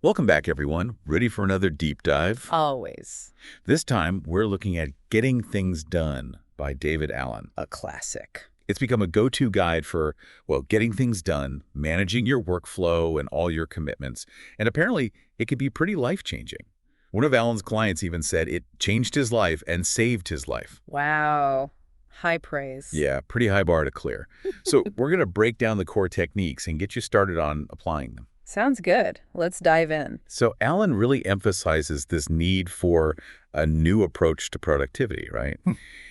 Welcome back, everyone. Ready for another deep dive? Always. This time, we're looking at Getting Things Done by David Allen. A classic. It's become a go-to guide for, well, getting things done, managing your workflow and all your commitments, and apparently it could be pretty life-changing. One of Allen's clients even said it changed his life and saved his life. Wow. High praise. Yeah, pretty high bar to clear. So we're going to break down the core techniques and get you started on applying them. Sounds good. Let's dive in. So Allen really emphasizes this need for a new approach to productivity, right?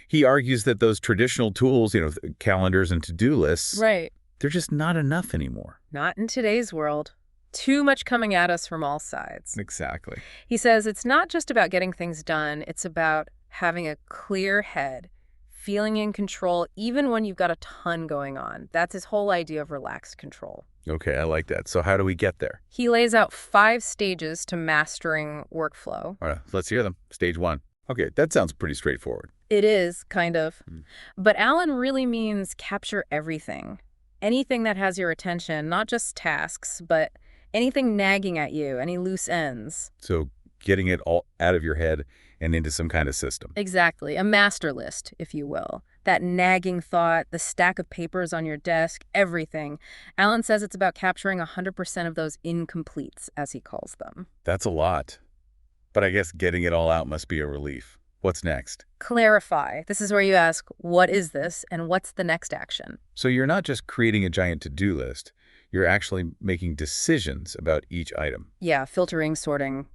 He argues that those traditional tools, calendars and to-do lists, Right. they're just not enough anymore. Not in today's world. Too much coming at us from all sides. Exactly. He says it's not just about getting things done. It's about having a clear head, feeling in control, even when you've got a ton going on. That's his whole idea of relaxed control. Okay, I like that. So how do we get there? He lays out 5 stages to mastering workflow. All right, let's hear them. Stage 1. Okay, that sounds pretty straightforward. It is, kind of. But Allen really means capture everything. Anything that has your attention, not just tasks, but anything nagging at you, any loose ends. So getting it all out of your head and into some kind of system. Exactly. A master list, if you will. That nagging thought, the stack of papers on your desk, everything. Allen says it's about capturing 100% of those incompletes, as he calls them. That's a lot. But I guess getting it all out must be a relief. What's next? Clarify. This is where you ask, what is this and what's the next action? So you're not just creating a giant to-do list. You're actually making decisions about each item. Yeah, filtering, sorting,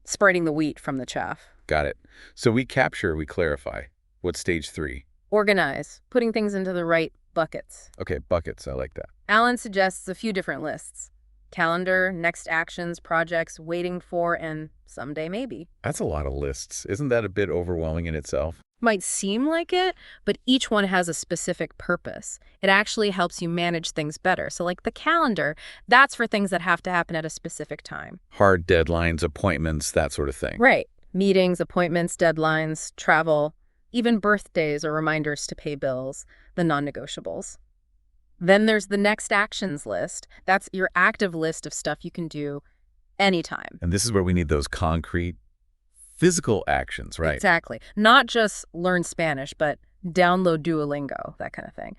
separating the wheat from the chaff. Got it. So we capture, we clarify. What's stage 3? Organize, putting things into the right buckets. Okay, buckets. I like that. Allen suggests a few different lists. Calendar, next actions, projects, waiting for, and someday maybe. That's a lot of lists. Isn't that a bit overwhelming in itself? Might seem like it, but each one has a specific purpose. It actually helps you manage things better. So like the calendar, that's for things that have to happen at a specific time. Hard deadlines, appointments, that sort of thing. Right. Meetings, appointments, deadlines, travel, even birthdays or reminders to pay bills, the non-negotiables. Then there's the next actions list. That's your active list of stuff you can do anytime. And this is where we need those concrete, physical actions, right? Exactly. Not just learn Spanish, but download Duolingo, that kind of thing.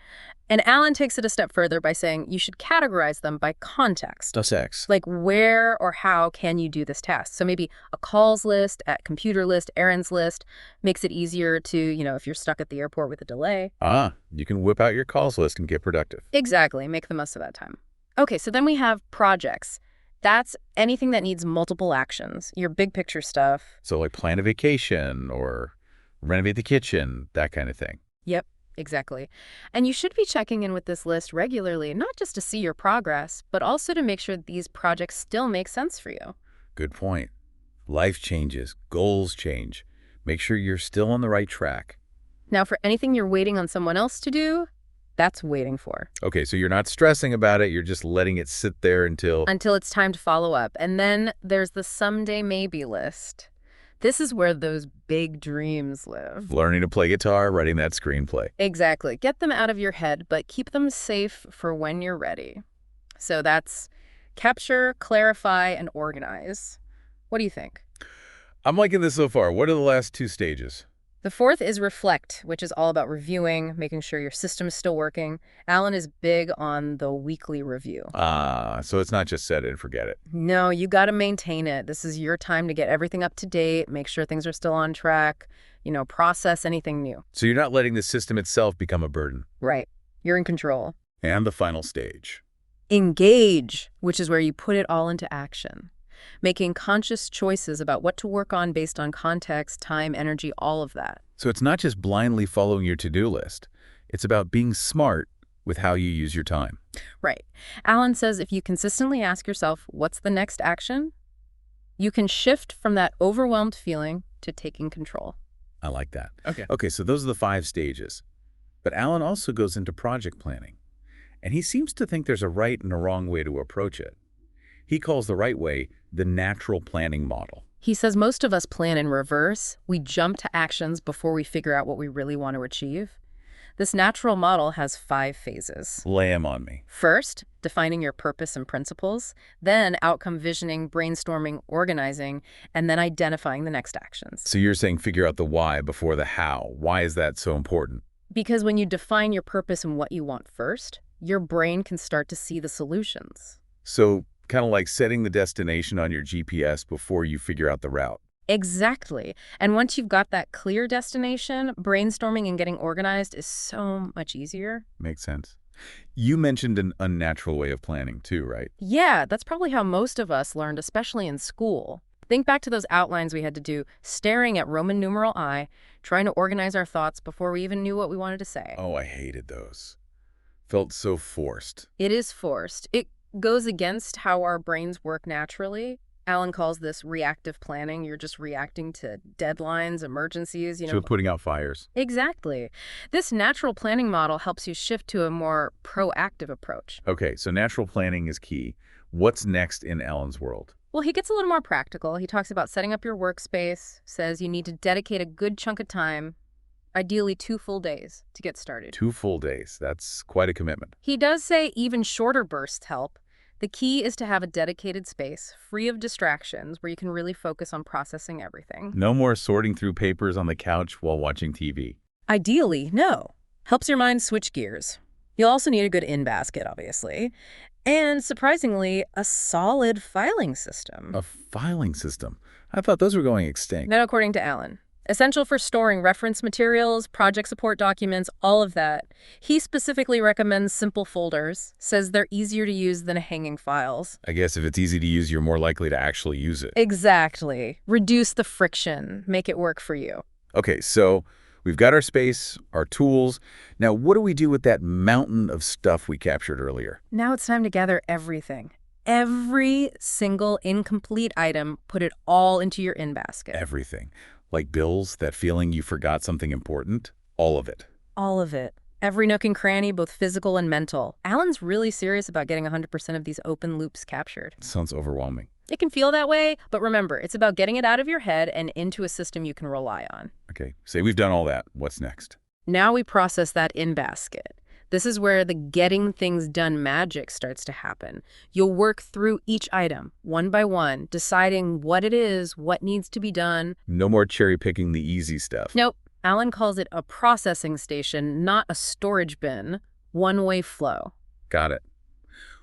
And Allen takes it a step further by saying you should categorize them by context. Dos Ex. Like where or how can you do this task? So maybe a calls list, a computer list, errands list makes it easier to, if you're stuck at the airport with a delay. You can whip out your calls list and get productive. Exactly. Make the most of that time. Okay, so then we have projects. That's anything that needs multiple actions, your big picture stuff. So like plan a vacation or renovate the kitchen, that kind of thing. Yep, exactly. And you should be checking in with this list regularly, not just to see your progress, but also to make sure these projects still make sense for you. Good point. Life changes, goals change. Make sure you're still on the right track. Now, for anything you're waiting on someone else to do, that's waiting for. Okay, so you're not stressing about it. You're just letting it sit there until Until it's time to follow up. And then there's the someday maybe list. This is where those big dreams live. learning to play guitar, writing that screenplay. Exactly. Get them out of your head, but keep them safe for when you're ready. So that's capture, clarify, and organize. What do you think? I'm liking this so far. What are the last 2 stages? The 4th is reflect, which is all about reviewing, making sure your system is still working. Allen is big on the weekly review. So it's not just set it and forget it. No, you got to maintain it. This is your time to get everything up to date, make sure things are still on track, process anything new. So you're not letting the system itself become a burden. Right. You're in control. And the final stage. Engage, which is where you put it all into action. Making conscious choices about what to work on based on context, time, energy, all of that. So it's not just blindly following your to-do list. It's about being smart with how you use your time. Right. Allen says if you consistently ask yourself, what's the next action? You can shift from that overwhelmed feeling to taking control. I like that. Okay, so those are the 5 stages. But Allen also goes into project planning. And he seems to think there's a right and a wrong way to approach it. He calls the right way the natural planning model. He says most of us plan in reverse. We jump to actions before we figure out what we really want to achieve. This natural model has 5 phases. Lay 'em on me. First, defining your purpose and principles, then outcome visioning, brainstorming, organizing, and then identifying the next actions. So you're saying figure out the why before the how. Why is that so important? Because when you define your purpose and what you want first, your brain can start to see the solutions. So kind of like setting the destination on your GPS before you figure out the route. Exactly. And once you've got that clear destination, brainstorming and getting organized is so much easier. Makes sense. You mentioned an unnatural way of planning too, right? Yeah, that's probably how most of us learned, especially in school. Think back to those outlines we had to do, staring at Roman numeral I, trying to organize our thoughts before we even knew what we wanted to say. Oh, I hated those. Felt so forced. It is forced. It goes against how our brains work naturally. Alan calls this reactive planning. You're just reacting to deadlines, emergencies, So putting out fires. Exactly. This natural planning model helps you shift to a more proactive approach. Okay, so natural planning is key. What's next in Alan's world? Well, he gets a little more practical. He talks about setting up your workspace, says you need to dedicate a good chunk of time, ideally 2 full days, to get started. 2 full days. That's quite a commitment. He does say even shorter bursts help. The key is to have a dedicated space, free of distractions, where you can really focus on processing everything. No more sorting through papers on the couch while watching TV. Ideally, no. Helps your mind switch gears. You'll also need a good in-basket, obviously. And surprisingly, a solid filing system. A filing system? I thought those were going extinct. Not according to Alan. Essential for storing reference materials, project support documents, all of that. He specifically recommends simple folders, says they're easier to use than hanging files. I guess if it's easy to use, you're more likely to actually use it. Exactly. Reduce the friction. Make it work for you. Okay, so we've got our space, our tools. Now, what do we do with that mountain of stuff we captured earlier? Now it's time to gather everything. Every single incomplete item, put it all into your in-basket. Everything. Like bills, that feeling you forgot something important? All of it. All of it. Every nook and cranny, both physical and mental. Alan's really serious about getting 100% of these open loops captured. Sounds overwhelming. It can feel that way, but remember, it's about getting it out of your head and into a system you can rely on. Okay, say we've done all that. What's next? Now we process that in-basket. This is where the getting things done magic starts to happen. You'll work through each item, one by one, deciding what it is, what needs to be done. No more cherry-picking the easy stuff. Nope. Alan calls it a processing station, not a storage bin. One-way flow. Got it.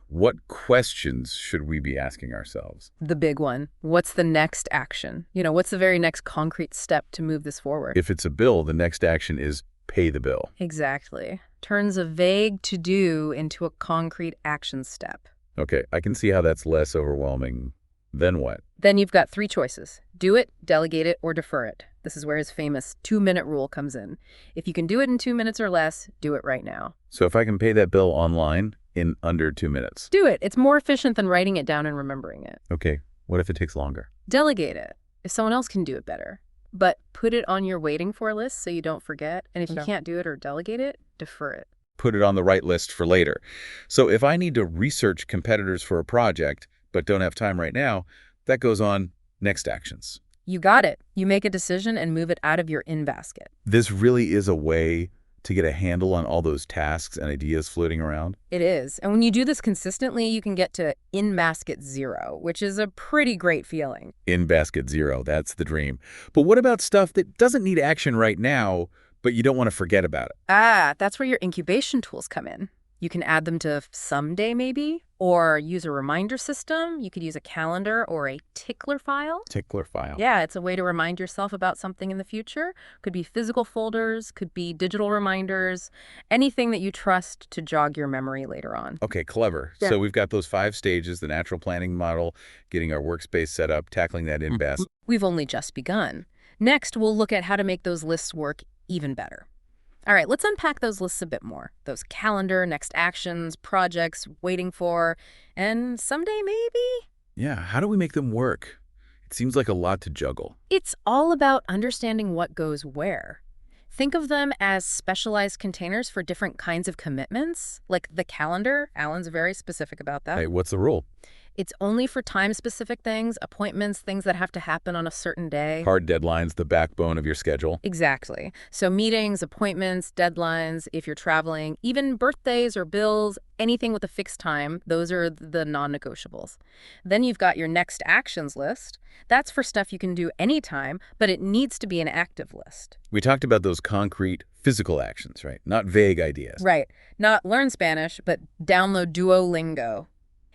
What questions should we be asking ourselves? The big one. What's the next action? What's the very next concrete step to move this forward? If it's a bill, the next action is pay the bill. Exactly. Turns a vague to-do into a concrete action step. Okay, I can see how that's less overwhelming. Then what? Then you've got 3 choices. Do it, delegate it, or defer it. This is where his famous 2-minute rule comes in. If you can do it in 2 minutes or less, do it right now. So if I can pay that bill online in under 2 minutes? Do it. It's more efficient than writing it down and remembering it. Okay, what if it takes longer? Delegate it if someone else can do it better. But put it on your waiting for list so you don't forget. And if you can't do it or delegate it, defer it. Put it on the right list for later. So if I need to research competitors for a project, but don't have time right now, that goes on next actions. You got it. You make a decision and move it out of your in-basket. This really is a way to get a handle on all those tasks and ideas floating around? It is. And when you do this consistently, you can get to in-basket 0, which is a pretty great feeling. In-basket 0, that's the dream. But what about stuff that doesn't need action right now, but you don't want to forget about it? That's where your incubation tools come in. You can add them to someday maybe, or use a reminder system. You could use a calendar or a tickler file. Tickler file. Yeah, it's a way to remind yourself about something in the future. Could be physical folders, could be digital reminders, anything that you trust to jog your memory later on. Okay, clever. Yeah. So we've got those 5 stages, the natural planning model, getting our workspace set up, tackling that in-basket. We've only just begun. Next, we'll look at how to make those lists work even better. All right, let's unpack those lists a bit more. Those calendar, next actions, projects, waiting for, and someday maybe? Yeah, how do we make them work? It seems like a lot to juggle. It's all about understanding what goes where. Think of them as specialized containers for different kinds of commitments, like the calendar. Alan's very specific about that. Hey, what's the rule? It's only for time-specific things, appointments, things that have to happen on a certain day. Hard deadlines, the backbone of your schedule. Exactly. So meetings, appointments, deadlines, if you're traveling, even birthdays or bills, anything with a fixed time, those are the non-negotiables. Then you've got your next actions list. That's for stuff you can do anytime, but it needs to be an active list. We talked about those concrete, physical actions, right? Not vague ideas. Right. Not learn Spanish, but download Duolingo.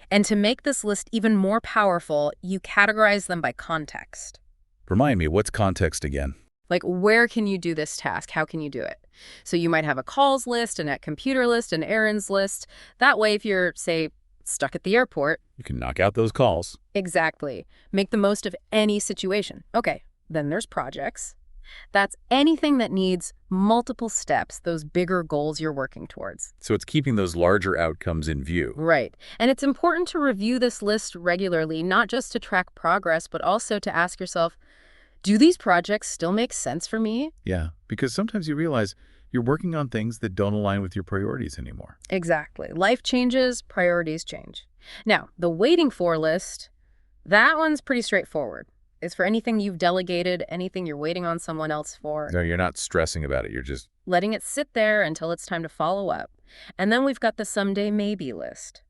And to make this list even more powerful, you categorize them by context. Remind me, what's context again? Like, where can you do this task? How can you do it? So you might have a calls list, an at computer list, an errands list. That way, if you're, say, stuck at the airport. You can knock out those calls. Exactly. Make the most of any situation. Okay, then there's projects. That's anything that needs multiple steps, those bigger goals you're working towards. So it's keeping those larger outcomes in view. Right. And it's important to review this list regularly, not just to track progress, but also to ask yourself, do these projects still make sense for me? Yeah, because sometimes you realize you're working on things that don't align with your priorities anymore. Exactly. Life changes, priorities change. Now, the waiting for list, that one's pretty straightforward. It's for anything you've delegated, anything you're waiting on someone else for. No, you're not stressing about it. You're just letting it sit there until it's time to follow up. And then we've got the someday maybe list.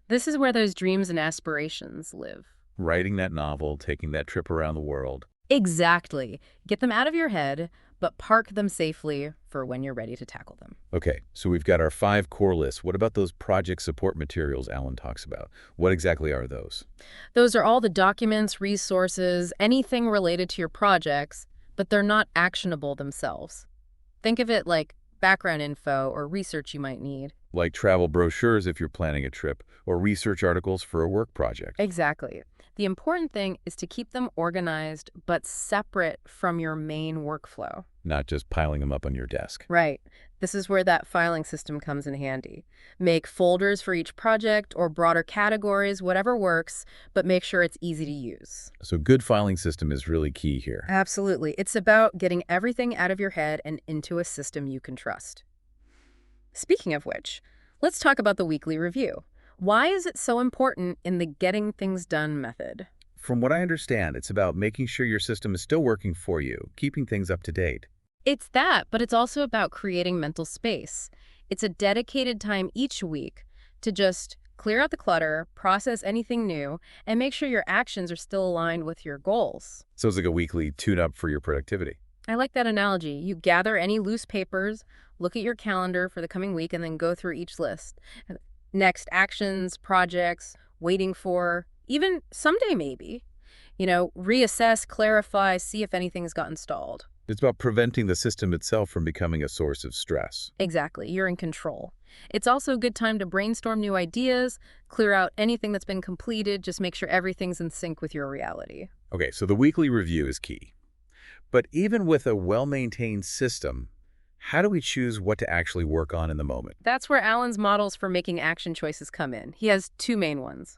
This is where those dreams and aspirations live. writing that novel, taking that trip around the world. Exactly. Get them out of your head, but park them safely for when you're ready to tackle them. Okay, so we've got our 5 core lists. What about those project support materials Alan talks about? What exactly are those? Those are all the documents, resources, anything related to your projects, but they're not actionable themselves. Think of it like background info or research you might need. Like travel brochures if you're planning a trip, or research articles for a work project. Exactly. The important thing is to keep them organized, but separate from your main workflow. Not just piling them up on your desk. Right. This is where that filing system comes in handy. Make folders for each project or broader categories, whatever works, but make sure it's easy to use. So good filing system is really key here. Absolutely. It's about getting everything out of your head and into a system you can trust. Speaking of which, let's talk about the weekly review. Why is it so important in the getting things done method? From what I understand, it's about making sure your system is still working for you, keeping things up to date. It's that, but it's also about creating mental space. It's a dedicated time each week to just clear out the clutter, process anything new, and make sure your actions are still aligned with your goals. So it's like a weekly tune-up for your productivity. I like that analogy. You gather any loose papers, look at your calendar for the coming week, and then go through each list. Next actions, projects, waiting for, even someday maybe. Reassess, clarify, see if anything's gotten stalled. It's about preventing the system itself from becoming a source of stress. Exactly. You're in control. It's also a good time to brainstorm new ideas, clear out anything that's been completed, just make sure everything's in sync with your reality. Okay, so the weekly review is key. But even with a well-maintained system, how do we choose what to actually work on in the moment? That's where Alan's models for making action choices come in. He has two main ones,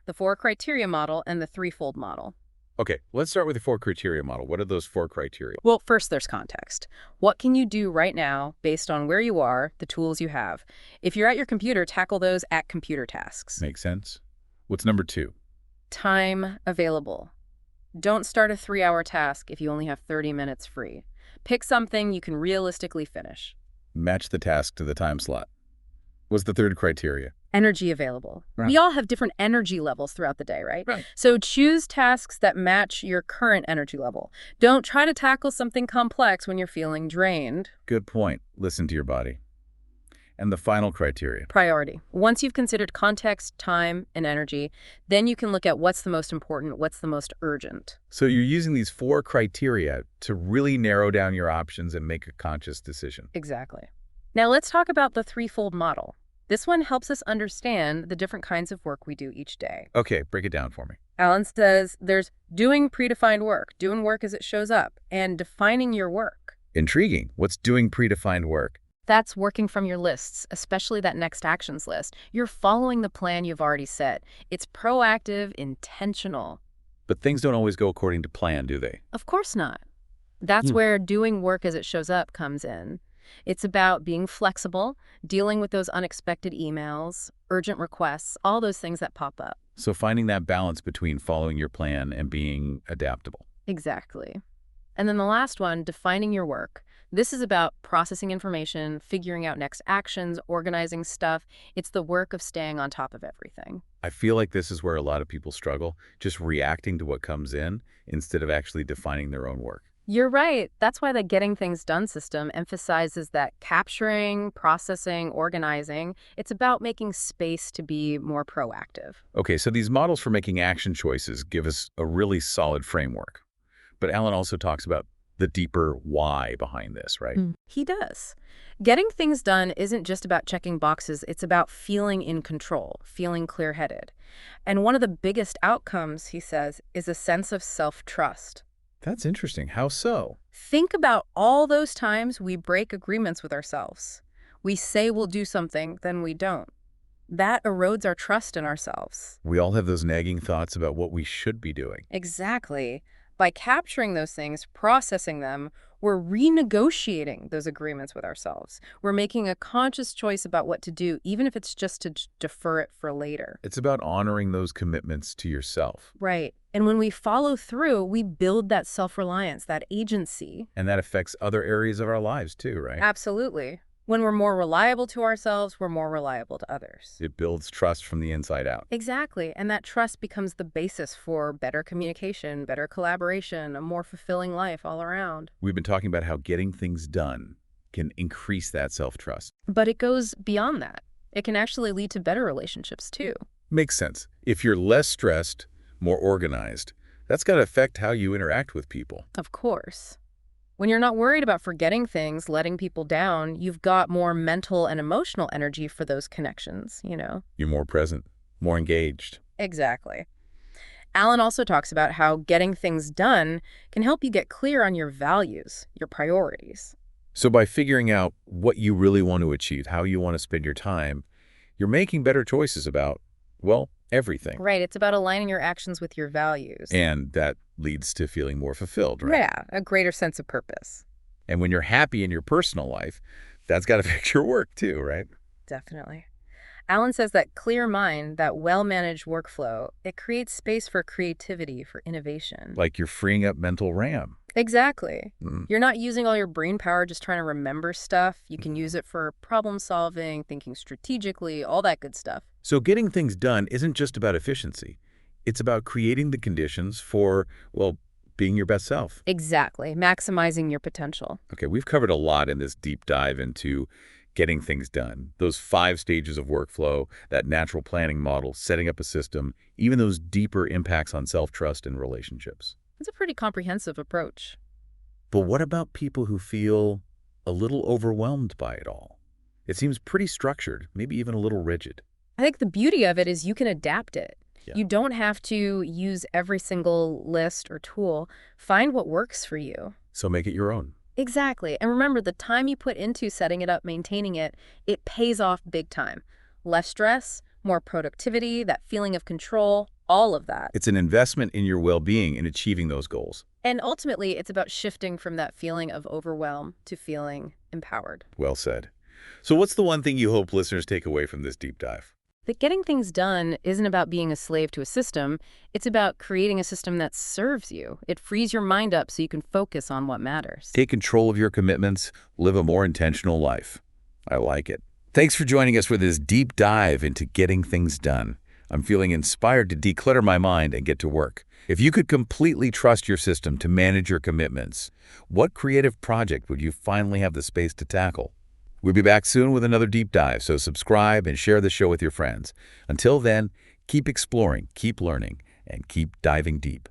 the 4 criteria model and the 3-fold model. Okay, let's start with the 4 criteria model. What are those 4 criteria? Well, first there's context. What can you do right now based on where you are, the tools you have? If you're at your computer, tackle those at computer tasks. Makes sense. What's number 2? Time available. Don't start a 3-hour task if you only have 30 minutes free. Pick something you can realistically finish. Match the task to the time slot. What's the 3rd criteria? Energy available. Right. We all have different energy levels throughout the day, right? Right. So choose tasks that match your current energy level. Don't try to tackle something complex when you're feeling drained. Good point. Listen to your body. And the final criteria. Priority. Once you've considered context, time, and energy, then you can look at what's the most important, what's the most urgent. So you're using these 4 criteria to really narrow down your options and make a conscious decision. Exactly. Now let's talk about the 3-fold model. This one helps us understand the different kinds of work we do each day. Okay, break it down for me. Alan says there's doing predefined work, doing work as it shows up, and defining your work. Intriguing. What's doing predefined work? That's working from your lists, especially that next actions list. You're following the plan you've already set. It's proactive, intentional. But things don't always go according to plan, do they? Of course not. That's where doing work as it shows up comes in. It's about being flexible, dealing with those unexpected emails, urgent requests, all those things that pop up. So finding that balance between following your plan and being adaptable. Exactly. And then the last one, defining your work. This is about processing information, figuring out next actions, organizing stuff. It's the work of staying on top of everything. I feel like this is where a lot of people struggle, just reacting to what comes in instead of actually defining their own work. You're right. That's why the Getting Things Done system emphasizes that capturing, processing, organizing, it's about making space to be more proactive. Okay, so these models for making action choices give us a really solid framework. But Alan also talks about the deeper why behind this, right? He does. Getting things done isn't just about checking boxes, it's about feeling in control, feeling clear-headed. And one of the biggest outcomes, he says, is a sense of self-trust. That's interesting. How so? Think about all those times we break agreements with ourselves. We say we'll do something, then we don't. That erodes our trust in ourselves. We all have those nagging thoughts about what we should be doing. Exactly. By capturing those things, processing them, we're renegotiating those agreements with ourselves. We're making a conscious choice about what to do, even if it's just to defer it for later. It's about honoring those commitments to yourself. Right. And when we follow through, we build that self-reliance, that agency. And that affects other areas of our lives too, right? Absolutely. When we're more reliable to ourselves, we're more reliable to others. It builds trust from the inside out. Exactly. And that trust becomes the basis for better communication, better collaboration, a more fulfilling life all around. We've been talking about how getting things done can increase that self-trust. But it goes beyond that. It can actually lead to better relationships, too. Makes sense. If you're less stressed, more organized, that's got to affect how you interact with people. Of course. When you're not worried about forgetting things, letting people down, you've got more mental and emotional energy for those connections. You're more present, more engaged. Exactly. Alan also talks about how getting things done can help you get clear on your values, your priorities. So by figuring out what you really want to achieve, how you want to spend your time, you're making better choices about, well, everything. Right. It's about aligning your actions with your values. And that leads to feeling more fulfilled, right? Yeah, a greater sense of purpose. And when you're happy in your personal life, that's got to affect your work too, right? Definitely. Alan says that clear mind, that well-managed workflow, it creates space for creativity, for innovation. Like you're freeing up mental RAM. Exactly. Mm. You're not using all your brain power just trying to remember stuff. You can use it for problem solving, thinking strategically, all that good stuff. So getting things done isn't just about efficiency. It's about creating the conditions for, well, being your best self. Exactly. Maximizing your potential. Okay, we've covered a lot in this deep dive into getting things done. Those 5 stages of workflow, that natural planning model, setting up a system, even those deeper impacts on self-trust and relationships. It's a pretty comprehensive approach. But what about people who feel a little overwhelmed by it all? It seems pretty structured, maybe even a little rigid. I think the beauty of it is you can adapt it. Yeah. You don't have to use every single list or tool. Find what works for you. So make it your own. Exactly. And remember, the time you put into setting it up, maintaining it, it pays off big time. Less stress, more productivity, that feeling of control, all of that. It's an investment in your well-being in achieving those goals. And ultimately, it's about shifting from that feeling of overwhelm to feeling empowered. Well said. So what's the one thing you hope listeners take away from this deep dive? That getting things done isn't about being a slave to a system. It's about creating a system that serves you. It frees your mind up so you can focus on what matters. Take control of your commitments, live a more intentional life. I like it. Thanks for joining us for this deep dive into getting things done. I'm feeling inspired to declutter my mind and get to work. If you could completely trust your system to manage your commitments, what creative project would you finally have the space to tackle? We'll be back soon with another deep dive, so subscribe and share the show with your friends. Until then, keep exploring, keep learning, and keep diving deep.